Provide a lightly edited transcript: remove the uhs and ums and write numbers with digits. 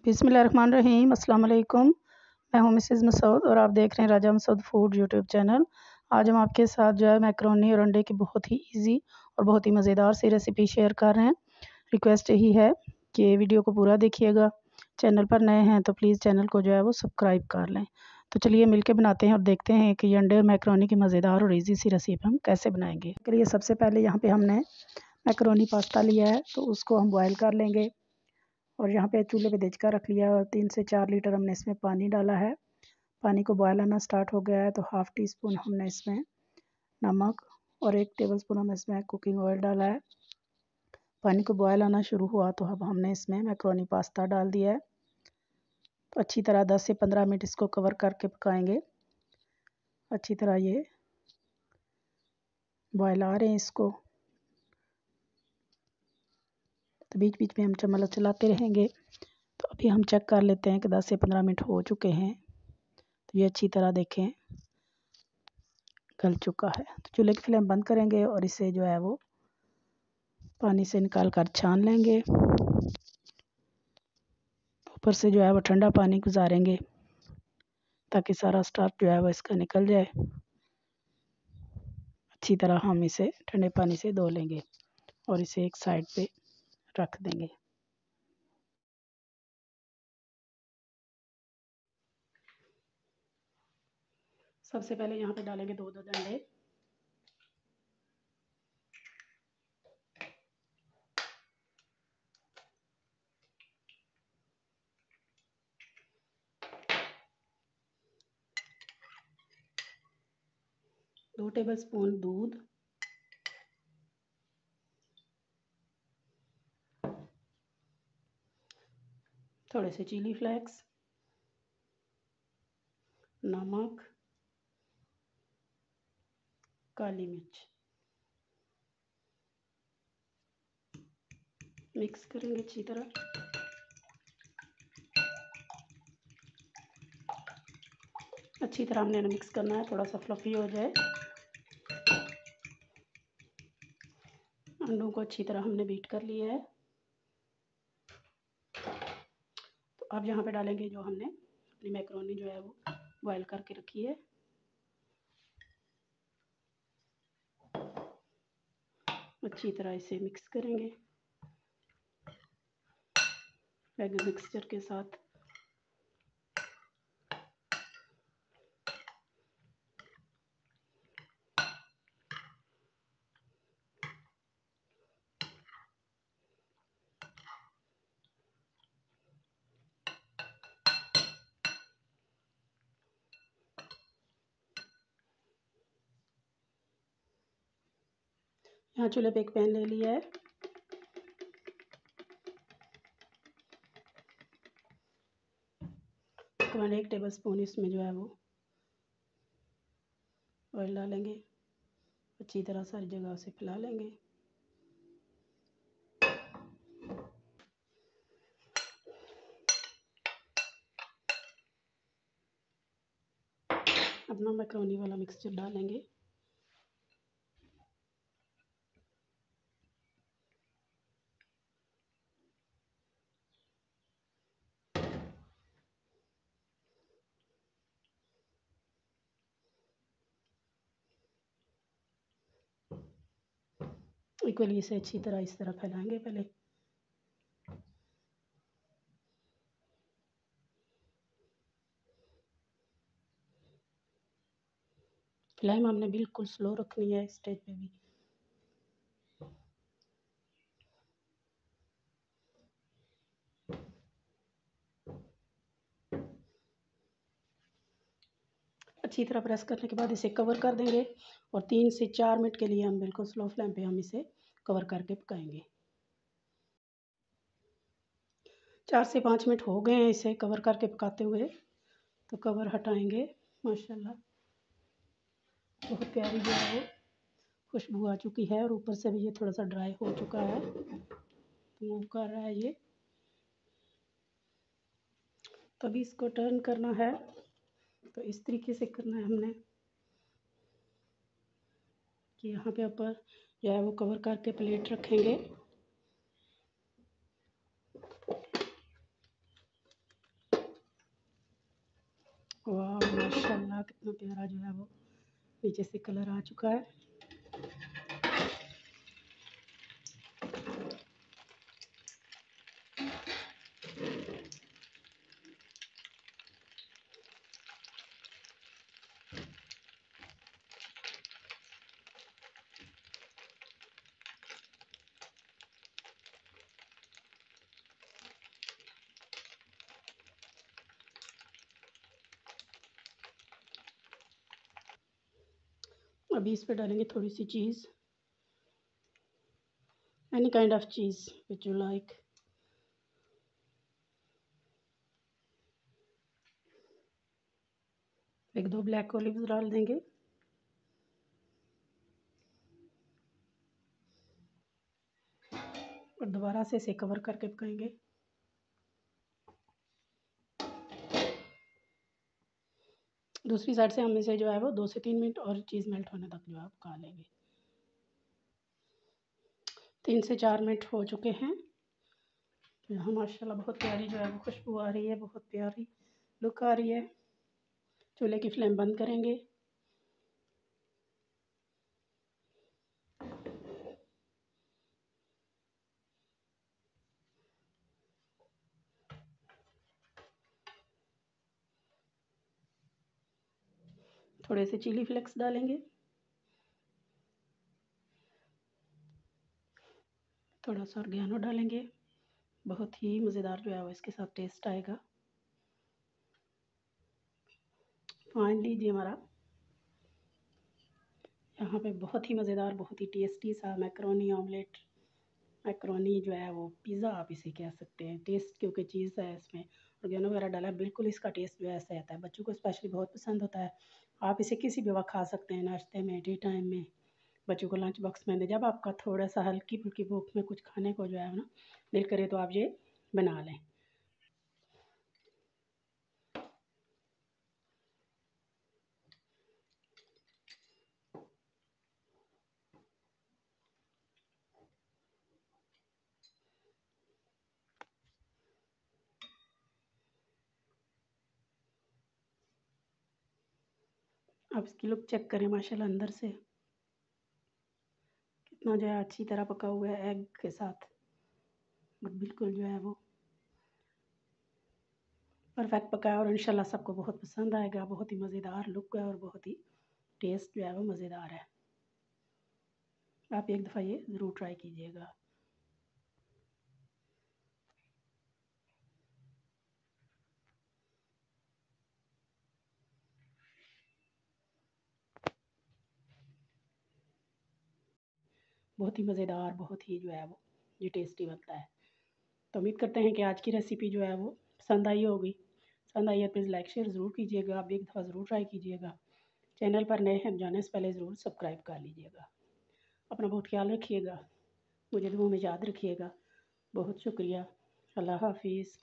बिस्मिल्लाहिर्रहमानिर्रहीम। अस्सलाम वालेकुम। मैं हूं मिसेज़ मसूद और आप देख रहे हैं राजा मसूद फूड यूट्यूब चैनल। आज हम आपके साथ जो है मैकरोनी और अंडे की बहुत ही इजी और बहुत ही मज़ेदार सी रेसिपी शेयर कर रहे हैं। रिक्वेस्ट यही है कि वीडियो को पूरा देखिएगा। चैनल पर नए हैं तो प्लीज़ चैनल को जो है वो सब्सक्राइब कर लें। तो चलिए मिलके बनाते हैं और देखते हैं कि अंडे और मैकरोनी की मज़ेदार और ईजी सी रेसिपी हम कैसे बनाएंगे। इसके लिए सबसे पहले यहाँ पे हमने मैकरोनी पास्ता लिया है तो उसको हम बॉयल कर लेंगे। और यहाँ पे चूल्हे पे देचका रख लिया है और 3 से 4 लीटर हमने इसमें पानी डाला है। पानी को बॉयल आना स्टार्ट हो गया है तो हाफ़ टी स्पून हमने इसमें नमक और 1 टेबलस्पून हमने इसमें कुकिंग ऑयल डाला है। पानी को बॉयल आना शुरू हुआ तो अब हमने इसमें मैकरोनी पास्ता डाल दिया है। तो अच्छी तरह 10 से 15 मिनट इसको कवर करके पकाएंगे। अच्छी तरह ये बॉयल आ रहे हैं इसको, तो बीच बीच में हम चम्मच चलाते रहेंगे। तो अभी हम चेक कर लेते हैं कि 10 से 15 मिनट हो चुके हैं। तो ये अच्छी तरह देखें गल चुका है। तो चूल्हे की फ्लेम बंद करेंगे और इसे जो है वो पानी से निकाल कर छान लेंगे। ऊपर से जो है वो ठंडा पानी गुजारेंगे ताकि सारा स्टार्च जो है वो इसका निकल जाए। अच्छी तरह हम इसे ठंडे पानी से धो लेंगे और इसे एक साइड पे रख देंगे। सबसे पहले यहाँ पे डालेंगे 2 अंडे। दो टेबलस्पून दूध, थोड़े से चिली फ्लेक्स, नमक, काली मिर्च, मिक्स करेंगे अच्छी तरह। अच्छी तरह हमने मिक्स करना है, थोड़ा सा फ्लफी हो जाए। अंडों को अच्छी तरह हमने बीट कर लिया है। तो अब यहाँ पे डालेंगे जो हमने अपनी मैकरोनी जो है वो बॉयल करके रखी है। अच्छी तरह इसे मिक्स करेंगे एग मिक्सचर के साथ। यहाँ चूल्हे पे एक पैन ले लिया है। तो मैंने 1 टेबलस्पून इसमें जो है वो ऑयल डालेंगे। अच्छी तरह सारी जगह से फैला लेंगे। अपना मैकरोनी वाला मिक्सचर डालेंगे। इक्वली इसे अच्छी तरह इस तरह फैलाएंगे पहले। फ्लेम हमने बिल्कुल स्लो रखनी है इस स्टेज पे भी। अच्छी तरह प्रेस करने के बाद इसे कवर कर देंगे और 3 से 4 मिनट के लिए हम बिल्कुल स्लो फ्लेम पे हम इसे कवर करके पकाएंगे। 4 से 5 मिनट हो गए हैं इसे कवर करके पकाते हुए। तो कवर हटाएंगे। माशाल्लाह बहुत प्यारी जो है वो खुशबू आ चुकी है और ऊपर से भी ये थोड़ा सा ड्राई हो चुका है। तो मूव कर रहा है ये। तो अभी इसको टर्न करना है। तो इस तरीके से करना है हमने कि यहाँ पे ऊपर जो है वो कवर करके प्लेट रखेंगे। माशाल्लाह कितना प्यारा जो है वो नीचे से कलर आ चुका है। अभी इस पे डालेंगे थोड़ी सी cheese, any kind of cheese which you like. एक दो ब्लैक ओलिव्स डाल देंगे। और दोबारा से इसे कवर करके पकाएंगे। दूसरी साइड से हम इसे जो है वो 2 से 3 मिनट और चीज़ मेल्ट होने तक जो है पका लेंगे। 3 से 4 मिनट हो चुके हैं। यहाँ माशाल्लाह बहुत प्यारी जो है वो खुशबू आ रही है, बहुत प्यारी लुक आ रही है। चूल्हे की फ्लेम बंद करेंगे। थोड़े से चिली फ्लेक्स डालेंगे, थोड़ा सा ऑरिगेनो डालेंगे। बहुत ही मज़ेदार जो है वो इसके साथ टेस्ट आएगा। फाइनली जी हमारा यहाँ पे बहुत ही मज़ेदार, बहुत ही टेस्टी सा मैकरोनी ऑमलेट, मैकरोनी जो है वो पिज़्ज़ा आप इसे कह सकते हैं। टेस्ट क्योंकि चीज़ है इसमें, ऑरिगेनो वगैरह डाला है, बिल्कुल इसका टेस्ट जो है ऐसा आता है। बच्चों को स्पेशली बहुत पसंद होता है। आप इसे किसी भी वक्त खा सकते हैं, नाश्ते में, टी टाइम में, बच्चों को लंच बॉक्स में दे। जब आपका थोड़ा सा हल्की फुल्की भूख में कुछ खाने को जो है ना दिल करे तो आप ये बना लें। आप इसकी लुक चेक करें, माशाल्लाह अंदर से कितना जो है अच्छी तरह पका हुआ है एग के साथ। और बिल्कुल जो है वो परफेक्ट पका है और इंशाल्लाह सबको बहुत पसंद आएगा। बहुत ही मज़ेदार लुक है और बहुत ही टेस्ट जो है वो मज़ेदार है। आप एक दफ़ा ये ज़रूर ट्राई कीजिएगा। बहुत ही मज़ेदार, बहुत ही जो है वो ये टेस्टी बनता है। तो उम्मीद करते हैं कि आज की रेसिपी जो है वो पसंद आई होगी। पसंद आई है प्लीज़ लाइक शेयर ज़रूर कीजिएगा। आप एक दफ़ा ज़रूर ट्राई कीजिएगा। चैनल पर नए हैं, जाने से पहले ज़रूर सब्सक्राइब कर लीजिएगा। अपना बहुत ख्याल रखिएगा, मुझे दुआ में याद रखिएगा। बहुत शुक्रिया। अल्लाह हाफिज़।